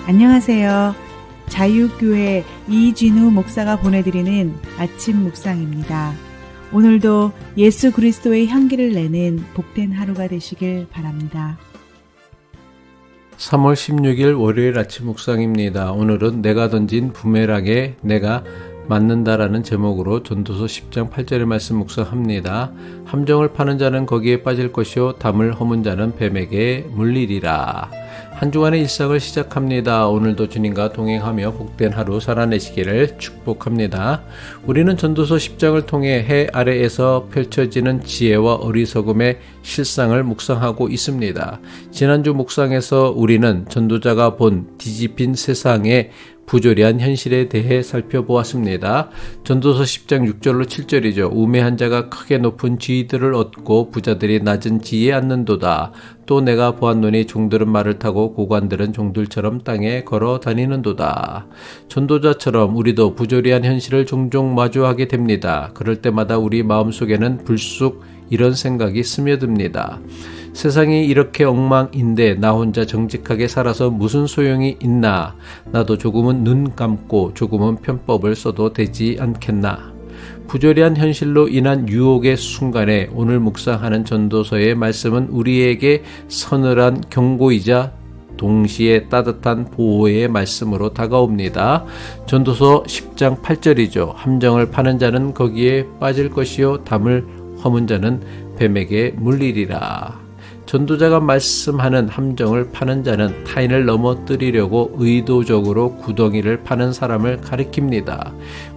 안녕하세요. 자유교회 이진우 목사가 보내드리는 아침 묵상입니다. 오늘도 예수 그리스도의 향기를 내는 복된 하루가 되시길 바랍니다. 3월 16일 월요일 아침 묵상입니다. 오늘은 내가 던진 부메랑에 내가 맞는다라는 제목으로 전도서 10장 8절의 말씀 묵상합니다. 함정을 파는 자는 거기에 빠질 것이요 담을 허문 자는 뱀에게 물리리라. 한 주간의 일상을 시작합니다. 오늘도 주님과 동행하며 복된 하루 살아내시기를 축복합니다. 우리는 전도서 10장을 통해 해 아래에서 펼쳐지는 지혜와 어리석음의 실상을 묵상하고 있습니다. 지난주 묵상에서 우리는 전도자가 본 뒤집힌 세상의 부조리한 현실에 대해 살펴보았습니다. 전도서 10장 6절로 7절이죠. 우매한 자가 크게 높은 지위들을 얻고 부자들이 낮은 지위에 앉는도다. 또 내가 보았노니 종들은 말을 타고 고관들은 종들처럼 땅에 걸어 다니는도다. 전도자처럼 우리도 부조리한 현실을 종종 마주하게 됩니다. 그럴 때마다 우리 마음속에는 불쑥 이런 생각이 스며듭니다. 세상이 이렇게 엉망인데 나 혼자 정직하게 살아서 무슨 소용이 있나? 나도 조금은 눈 감고 조금은 편법을 써도 되지 않겠나? 부조리한 현실로 인한 유혹의 순간에 오늘 묵상하는 전도서의 말씀은 우리에게 서늘한 경고이자 동시에 따뜻한 보호의 말씀으로 다가옵니다. 전도서 10장 8절이죠. 함정을 파는 자는 거기에 빠질 것이요 담을 허문 자는 뱀에게 물리리라. 전도자가 말씀하는 함정을 파는 자는 타인을 넘어뜨리려고 의도적으로 구덩이를 파는 사람을 가리킵니다.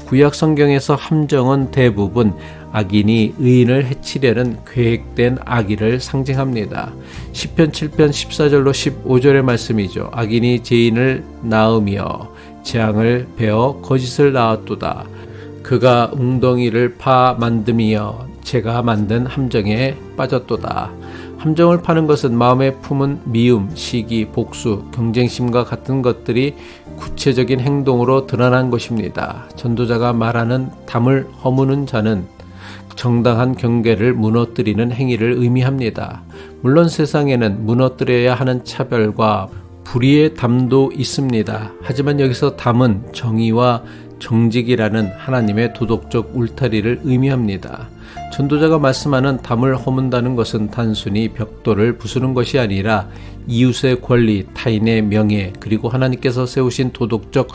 구약 성경에서 함정은 대부분 악인이 의인을 해치려는 계획된 악의를 상징합니다. 시편 7편 14절로 15절의 말씀이죠. 악인이 죄인을 낳으며 재앙을 베어 거짓을 낳았도다. 그가 웅덩이를 파 만듦이여 제가 만든 함정에 빠졌도다. 함정을 파는 것은 마음에 품은 미움, 시기, 복수, 경쟁심과 같은 것들이 구체적인 행동으로 드러난 것입니다. 전도자가 말하는 담을 허무는 자는 정당한 경계를 무너뜨리는 행위를 의미합니다. 물론 세상에는 무너뜨려야 하는 차별과 불의의 담도 있습니다. 하지만 여기서 담은 정의와 정직이라는 하나님의 도덕적 울타리를 의미합니다. 전도자가 말씀하는 담을 허문다는 것은 단순히 벽돌을 부수는 것이 아니라 이웃의 권리, 타인의 명예, 그리고 하나님께서 세우신 도덕적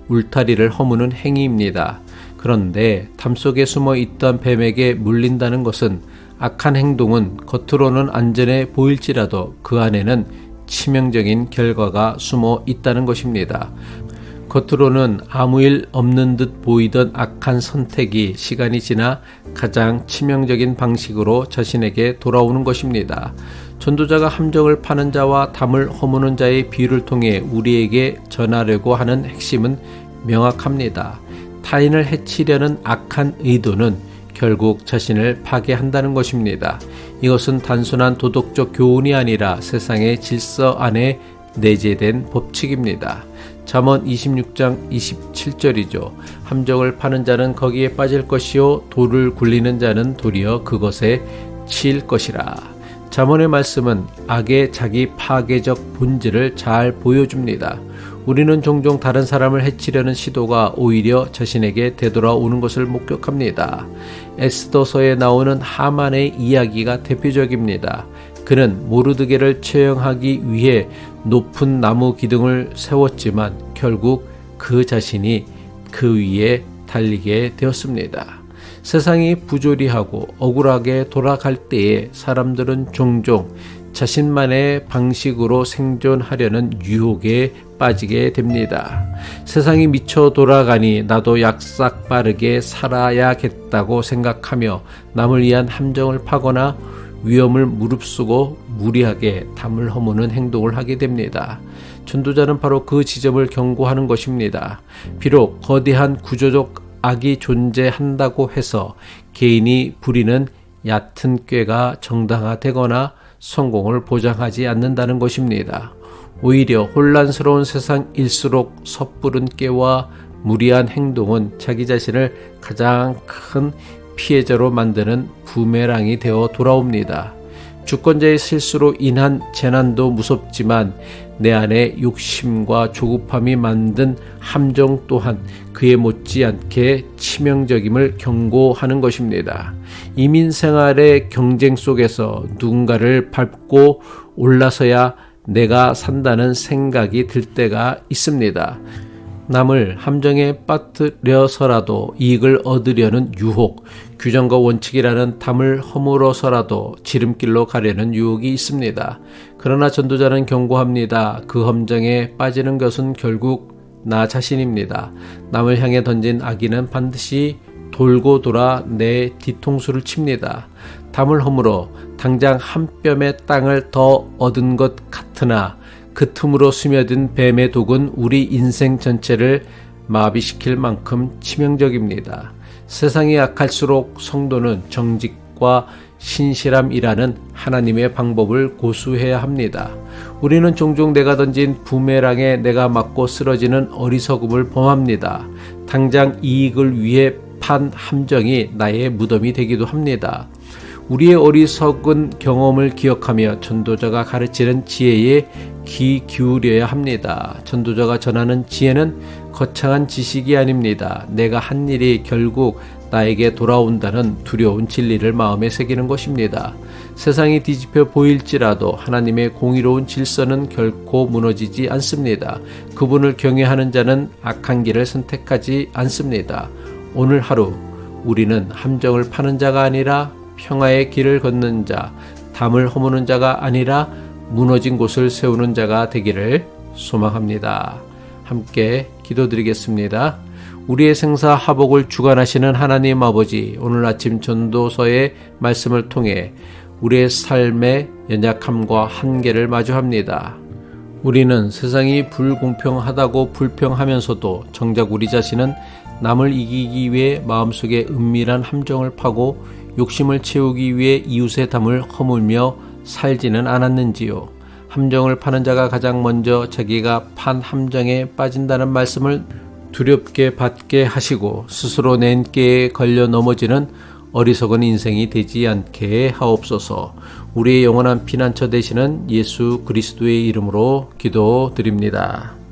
울타리를 허무는 행위입니다. 그런데 담 속에 숨어 있던 뱀에게 물린다는 것은 악한 행동은 겉으로는 안전해 보일지라도 그 안에는 치명적인 결과가 숨어 있다는 것입니다. 겉으로는 아무 일 없는 듯 보이던 악한 선택이 시간이 지나 가장 치명적인 방식으로 자신에게 돌아오는 것입니다. 전도자가 함정을 파는 자와 담을 허무는 자의 비유를 통해 우리에게 전하려고 하는 핵심은 명확합니다. 타인을 해치려는 악한 의도는 결국 자신을 파괴한다는 것입니다. 이것은 단순한 도덕적 교훈이 아니라 세상의 질서 안에 내재된 법칙입니다. 잠언 26장 27절이죠. 함정을 파는 자는 거기에 빠질 것이요 돌을 굴리는 자는 도리어 그것에 치일 것이라. 잠언의 말씀은 악의 자기 파괴적 본질을 잘 보여줍니다. 우리는 종종 다른 사람을 해치려는 시도가 오히려 자신에게 되돌아오는 것을 목격합니다. 에스더서에 나오는 하만의 이야기가 대표적입니다. 그는 모르드게를 처형하기 위해 높은 나무 기둥을 세웠지만 결국 그 자신이 그 위에 달리게 되었습니다. 세상이 부조리하고 억울하게 돌아갈 때에 사람들은 종종 자신만의 방식으로 생존하려는 유혹에 빠지게 됩니다. 세상이 미쳐 돌아가니 나도 약삭 빠르게 살아야겠다고 생각하며 남을 위한 함정을 파거나 위험을 무릅쓰고 무리하게 담을 허무는 행동을 하게 됩니다. 전도자는 바로 그 지점을 경고하는 것입니다. 비록 거대한 구조적 악이 존재한다고 해서 개인이 부리는 얕은 꾀가 정당화되거나 성공을 보장하지 않는다는 것입니다. 오히려 혼란스러운 세상일수록 섣부른 꾀와 무리한 행동은 자기 자신을 가장 큰 피해자로 만드는 부메랑이 되어 돌아옵니다. 주권자의 실수로 인한 재난도 무섭지만 내 안에 욕심과 조급함이 만든 함정 또한 그에 못지않게 치명적임을 경고하는 것입니다. 이민 생활의 경쟁 속에서 누군가를 밟고 올라서야 내가 산다는 생각이 들 때가 있습니다. 남을 함정에 빠뜨려서라도 이익을 얻으려는 유혹, 규정과 원칙이라는 담을 허물어서라도 지름길로 가려는 유혹이 있습니다. 그러나 전도자는 경고합니다. 그 함정에 빠지는 것은 결국 나 자신입니다. 남을 향해 던진 아기는 반드시 돌고 돌아 내 뒤통수를 칩니다. 담을 허물어 당장 한 뼘의 땅을 더 얻은 것 같으나 그 틈으로 스며든 뱀의 독은 우리 인생 전체를 마비시킬 만큼 치명적입니다. 세상이 악할수록 성도는 정직과 신실함이라는 하나님의 방법을 고수해야 합니다. 우리는 종종 내가 던진 부메랑에 내가 맞고 쓰러지는 어리석음을 범합니다. 당장 이익을 위해 판 함정이 나의 무덤이 되기도 합니다. 우리의 어리석은 경험을 기억하며 전도자가 가르치는 지혜에 귀 기울여야 합니다. 전도자가 전하는 지혜는 거창한 지식이 아닙니다. 내가 한 일이 결국 나에게 돌아온다는 두려운 진리를 마음에 새기는 것입니다. 세상이 뒤집혀 보일지라도 하나님의 공의로운 질서는 결코 무너지지 않습니다. 그분을 경외하는 자는 악한 길을 선택하지 않습니다. 오늘 하루 우리는 함정을 파는 자가 아니라 평화의 길을 걷는 자, 담을 허무는 자가 아니라 무너진 곳을 세우는 자가 되기를 소망합니다. 함께 기도드리겠습니다. 우리의 생사 화복을 주관하시는 하나님 아버지, 오늘 아침 전도서의 말씀을 통해 우리의 삶의 연약함과 한계를 마주합니다. 우리는 세상이 불공평하다고 불평하면서도 정작 우리 자신은 남을 이기기 위해 마음속에 은밀한 함정을 파고 욕심을 채우기 위해 이웃의 담을 허물며 살지는 않았는지요. 함정을 파는 자가 가장 먼저 자기가 판 함정에 빠진다는 말씀을 두렵게 받게 하시고 스스로 낸 깨에 걸려 넘어지는 어리석은 인생이 되지 않게 하옵소서. 우리의 영원한 피난처 되시는 예수 그리스도의 이름으로 기도드립니다.